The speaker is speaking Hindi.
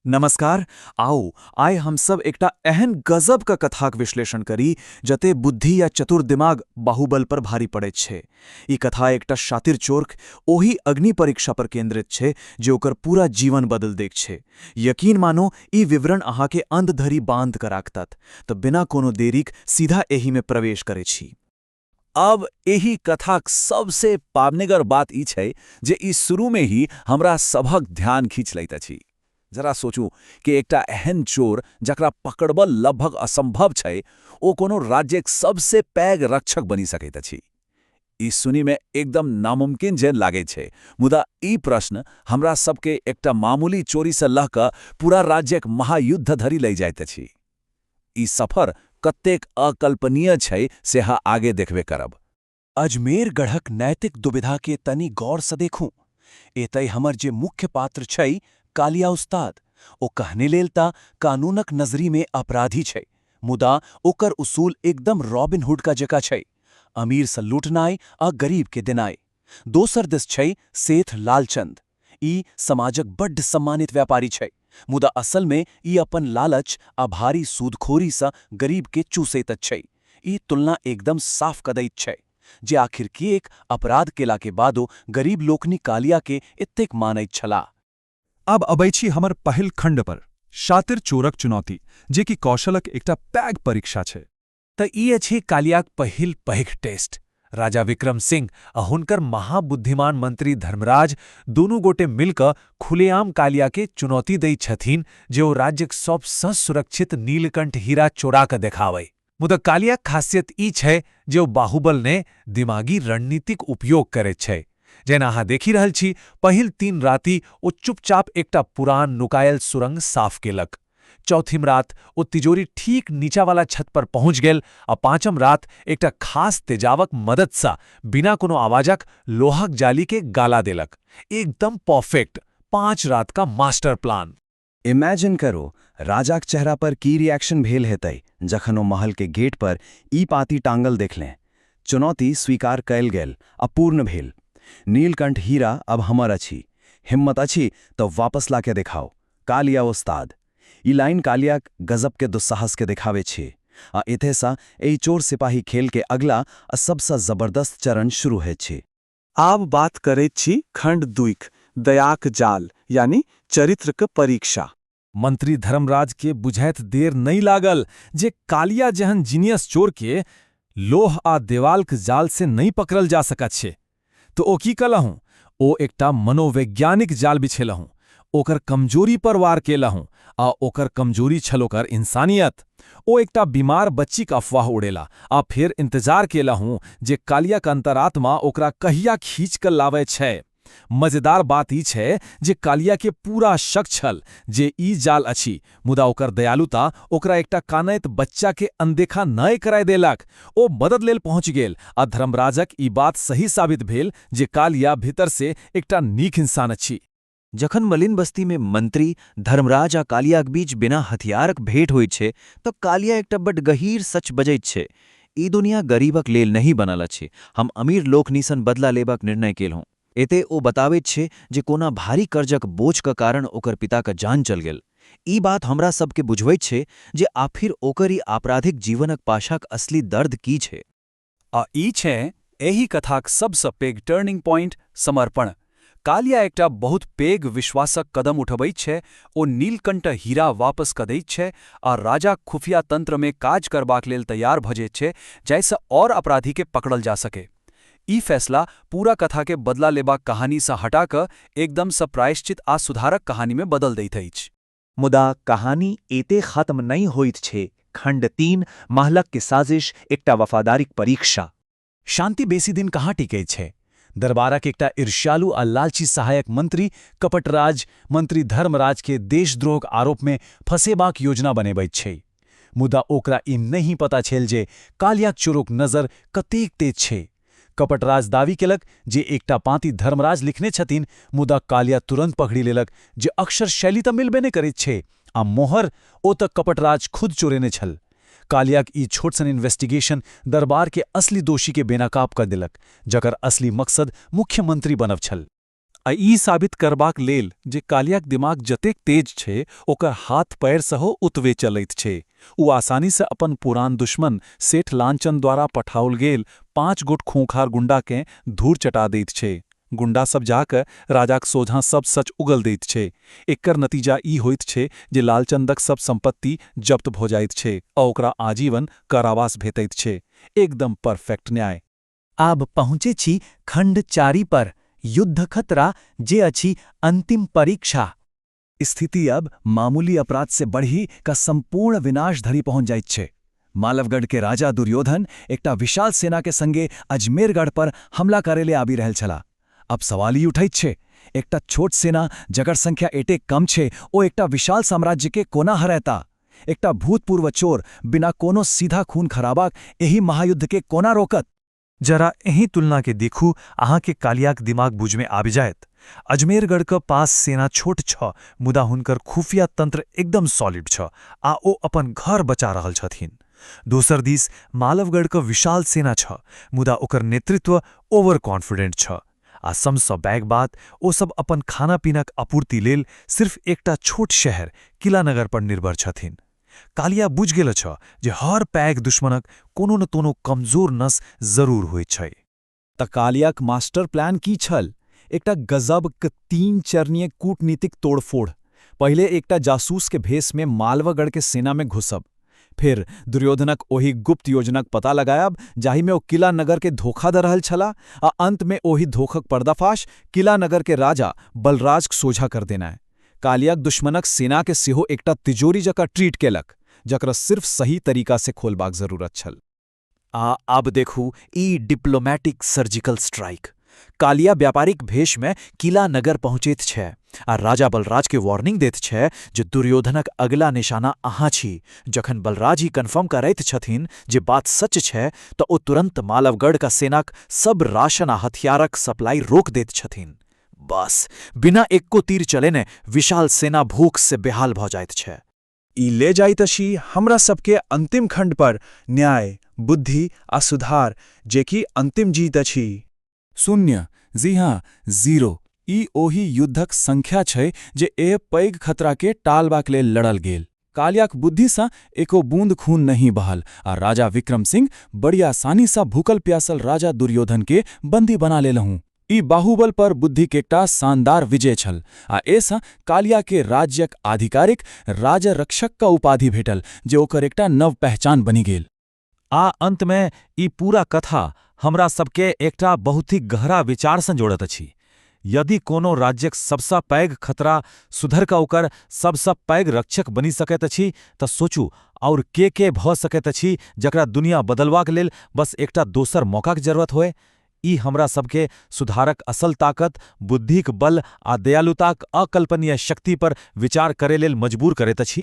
नमस्कार। आओ आइ हम सब एकटा एहन गजब का कथाक विश्लेषण करी जते बुद्धि या चतुर दिमाग बाहुबल पर भारी पड़ैत छै। ई कथा एकटा शातिर चोरक ओही अग्नि परीक्षा पर केंद्रित छै जे ओकर पूरा जीवन बदल दैत छै। यकीन मानो ई विवरण अहाँके अंत धरि बांध कर राखत। तऽ बिना कोनो देरीक सीधा एही में प्रवेश करै छी। अब एही कथाक सबसे पावनेगर बात ई छै जे ई शुरू में ही हमरा सभक ध्यान खींच लैत अछि। जरा सोचू कि एकटा एहन चोर जकरा पकड़बल लगभग असंभव छै, ओ कोनो राज्यक सबसे पैघ रक्षक बनि सकैत अछि। ई सुनी में एकदम नामुमकिन जेन लागै छै, मुदा ई प्रश्न हमरा सबके एकटा मामूली चोरी से लह कऽ पूरा राज्यक महायुद्ध धरि लई जाइत अछि। ई सफर कतेक अकल्पनीय छै से अहाँ आगे देखबे करब। अजमेर गढ़क नैतिक दुविधा के तनी गौर से देखूं। एतय हमर जे मुख्य पात्र छै कालिया उस्ताद, ओ कहने लेल ता कानूनक नजरी में अपराधी छै, मुदा ओकर उसूल एकदम रॉबिन हुड का जका छै। अमीर से लूटनाय आ गरीब के देनाय। दोसर दिस छै सेठ लालचंद। ई समाजक बड्ड सम्मानित व्यापारी छै, मुदा असल में ई अपन लालच आ भारी सूदखोरी से गरीब के चूसैत छै। ई तुलना एकदम साफ कदैत छै जे आखिर किएक अपराध केला के बादो गरीब लोकनि कालिया के एतेक मानैत छलाह। अब अबै छी हमर पहिल खंड पर, शातिर चोरक चुनौती, जे कि कौशलक एकटा पैघ परीक्षा छै। तऽ ई अछि कालियाक पहिल पैघ टेस्ट। राजा विक्रम सिंह आ हुनकर महाबुद्धिमान मंत्री धर्मराज दुनू गोटे मिलकऽ खुलेआम कालिया के चुनौती दै छथिन जे ओ राज्यक सबसँ सुरक्षित नीलकंठ हीरा चोरा कऽ देखाबै। मुदा कालियाक खासियत ई छै जे ओ बाहुबल ने दिमागी रणनीतिक उपयोग करैत छै। जेना अहाँ देखि रहल छी, पहिल 3 राति ओ चुपचाप एकटा पुरान नुकायल सुरंग साफ केलक। चौथिम रात ओ तिजोरी ठीक नीचा वाला छत पर पहुंच गेल आ पांचम रात एकटा खास तेजावक मदद सा बिना कोनो आवाजक लोहाक जाली के गाला देलक। एकदम परफेक्ट 5 रात का मास्टर प्लान। इमेजिन करो राजाक चेहरा पर की रिएक्शन भेल हेतै जखन ओ महल के गेट पर ई पाती टांगल देखलें। चुनौती स्वीकार कयल गेल, अपूर्ण भेल। नीलकंठ हीरा अब हमर अछि। हिम्मत अछि तो वापस लाके देखाओ, कालिया उस्ताद। ई लाइन कालियाक गजब के दुस्साहस के दिखावे छै। आ एथे सा एही चोर सिपाही खेल के अगला आ सबसँ जबरदस्त चरण शुरू होइ छै। आब बात करैत छी खंड 2क दयाक जाल यानी चरित्रक परीक्षा। मंत्री धर्मराज के बुझैत देर नहीं लागल जे कालिया जेहन जीनियस चोर के लोह आ देवालक जाल से नहीं पकड़ल जा सकत छै। तो ओ की कलहूं? ओ एकटा मनोवैज्ञानिक जाल बिछेलहूं, ओकर कमजोरी पर वार केलहूं, आ ओकर कमजोरी छल ओकर इंसानियत। ओ एकटा बीमार बच्चीक अफवाह उड़ेला आ फेर इंतजार केलहूं जे कालियाक अंतरात्मा ओकरा कहिया खींच कर लावे छै। मजेदार बात ई छै जे कालिया के पूरा शक छल जे ई जाल अछि, मुदा ओकर दयालुता ओकरा एकटा कानैत बच्चा के अनदेखा नहि कराय देलक। ओ मदद लेल पहुंच गेल आ धर्मराजक ई बात सही साबित भेल जे कालिया भीतर से एकटा नीक इंसान अछि। जखन मलिन बस्ती में मंत्री धर्मराज आ कालियाक बीच बिना हथियारक भेंट होइत छै तऽ कालिया एकटा बड्ड गहीर सच बजैत छै। ई दुनिया गरीबक लेल नहीं बनल अछि। हम अमीर लोकनि सन बदला लेबाक निर्णय केलहुं। एते ओ बताबैत छै जे कोना भारी कर्जक बोझक कारण ओकर पिताक जान चल गेल। ई बात हमरा सबके बुझबैत छै जे आखिर ओकर ई आपराधिक जीवनक पाछाक असली दर्द की छै। आ ई छै एही कथाक सबसँ पैघ टर्निंग पॉइंट, समर्पण। कालिया एकटा बहुत पैघ विश्वासक कदम उठबैत छै। ओ नीलकंठ हीरा वापस क दैत छै आ राजाक खुफिया तंत्र में काज करबाक लेल तैयार भ जाइत छै जाहिसँ और अपराधी के पकड़ल जा सके। ई फैसला पूरा कथा के बदला लेबाक कहानी से हटा क एकदम सँ प्रायश्चित आ सुधारक कहानी में बदल दैत अछि। मुदा कहानी एते खत्म नहीं होइत छै। खंड 3 महलक के साजिश, एकटा वफादारीक परीक्षा। शांति बेसी दिन कहाँ टिकैत छै। दरबारक एकटा ईर्ष्यालु आ लालची सहायक मंत्री कपटराज मंत्री धर्मराज के देशद्रोहक आरोप में फंसेबाक योजना बनेबैत छै। मुदा ओकरा ई नहीं पता छल जे कालियाक चोरक नजर कतेक तेज छै। कपटराज दावी केलक जे एकटा पाँति धर्मराज लिखने छथिन, मुदा कालिया तुरंत पकड़ी लेलक जे अक्षर शैली तऽ मिलबे नहि करैत छै आ मोहर ओ तऽ कपटराज खुद चोरेने छल। कालियाक ई छोट सन इन्वेस्टिगेशन दरबार के असली दोषी के बेनकाब कर देलक, जकर असली मकसद मुख्यमंत्री बनब छल। आ ई साबित करबाक लेल जे कालियाक दिमाग जतेक तेज छै ओकर हाथ पैर सेहो उतवे चलैत छै। ओ आसानी से अपन पुरान दुश्मन सेठ लांचन द्वारा पठाओल गेल 5 गोट खूंखार गुंडाकेँ धूर चटा दैत छै। गुंडा सब जाकऽ राजाक सोझाँ सब सच उगल दैत छै। एकर नतीजा ई होइत छै जे लालचंदक सब संपत्ति जब्त भ जाइत छै आ ओकरा आजीवन कारावास भेटैत छै। एकदम परफेक्ट न्याय। आब पहुँचे छी खंड 4 पर, युद्ध खतरा जे अछि अंतिम परीक्षा। स्थिति अब मामूली अपराध से बढ़ी का संपूर्ण विनाश धरि पहुंच जाइत छै। मालवगढ़ के राजा दुर्योधन एकटा विशाल सेना के संगे अजमेरगढ़ पर हमला करे ले आबि रहल छला। अब सवाल ई उठैत छै, एकटा छोट सेना जकर संख्या एतेक कम छै ओ एकटा विशाल साम्राज्य के कोना हराता? एकटा भूतपूर्व चोर बिना कोनो सीधा खून खराबाक एही महायुद्ध के कोना रोकत? जरा एही तुलना के देखू, अहाँ के कालियाक दिमाग बुझ में आबि जायत। अजमेरगढ़ के पास सेना छोट छ, मुदा हुनकर खुफिया तंत्र एकदम सॉलिड छ आ ओ अपन घर बचा रहल छथिन। दोसर दिस मालवगढ़ के विशाल सेना छ, मुदा ओकर नेतृत्व ओवर कॉन्फिडेंट छ आ सबसँ पैघ बात, ओ सब अपन खाना पीनाक आपूर्ति लेल सिर्फ एकटा छोट शहर किलानगर पर निर्भर छथिन। कालिया बुझ गेल छ जे हर पैघ दुश्मनक कोनो न कोनो कमजोर नस जरूर होइत छै। त कालियाक मास्टर प्लान की छल? एकटा गजबक 3 चरणीय कूटनीतिक तोड़फोड़। पहिले एकटा जासूस के भेष में मालवगढ़ के सेना में घुसब, फिर दुर्योधनक ओही गुप्त योजनाक पता लगायब जाहि में ओ किला नगर के धोखा द रहल छला, आ अंत में ओही धोखक पर्दाफाश किला नगर के राजा बलराजक सोझा कर देना है। कालियाक दुश्मनक सेना के सेहो एकटा तिजोरी जकाँ ट्रीट केलक, जकरा सिर्फ सही तरीका से खोलबाक जरूरत छल। आ अब देखू ई डिप्लोमैटिक सर्जिकल स्ट्राइक। कालिया व्यापारिक भेष में किला नगर पहुँचैत छै आ राजा बलराज के वार्निंग दैत छै जे दुर्योधनक अगला निशाना अहाँ छी। जखन बलराज ही कन्फर्म करैत छथिन जे बात सच छै तऽ ओ तुरंत मालवगढ़ का सेनाक सब राशन आ हथियारक सप्लाई रोक दैत छथिन। बस बिना एक्को तीर चलेने विशाल सेना भूख से बेहाल भ जाइत छै। ई ले जाइत अछि हमरा सबके अंतिम खंड पर, न्याय, बुद्धि आ सुधार, जे कि अंतिम जीत अछि। शून्य, जी हाँ, 0। ई ओही युद्धक संख्या छै जे ए पैघ खतरा के टालबाक लेल लड़ल गेल। कालियाक बुद्धि सँ एको बूंद खून नहीं बहल आ राजा विक्रम सिंह बड़ी आसानी सँ भूखल प्यासल राजा दुर्योधन के बंदी बना लेलहुँ। ई बाहुबल पर बुद्धि के एकटा शानदार विजय छल आ एसँ कालिया के राज्यक आधिकारिक राजरक्षक का उपाधि भेटल जे ओकर एकटा नव पहचान बनि गेल। आ अंत में ई पूरा कथा हमरा सबके एकटा बहुत ही गहरा विचार सँ जोड़त अछि। यदि कोनो राज्यक सबसँ पैघ खतरा सुधर कऽ ओकर सबसँ पैघ रक्षक बनि सकैत अछि तऽ सोचू और के भऽ सकैत अछि जकरा दुनिया बदलबाक लेल बस एकटा दोसर मौकाक जरूरत होय। ई हमरा सबके सुधारक असल ताकत, बुद्धिक बल आ दयालुताक अकल्पनीय शक्ति पर विचार करे लेल मजबूर करैत अछि।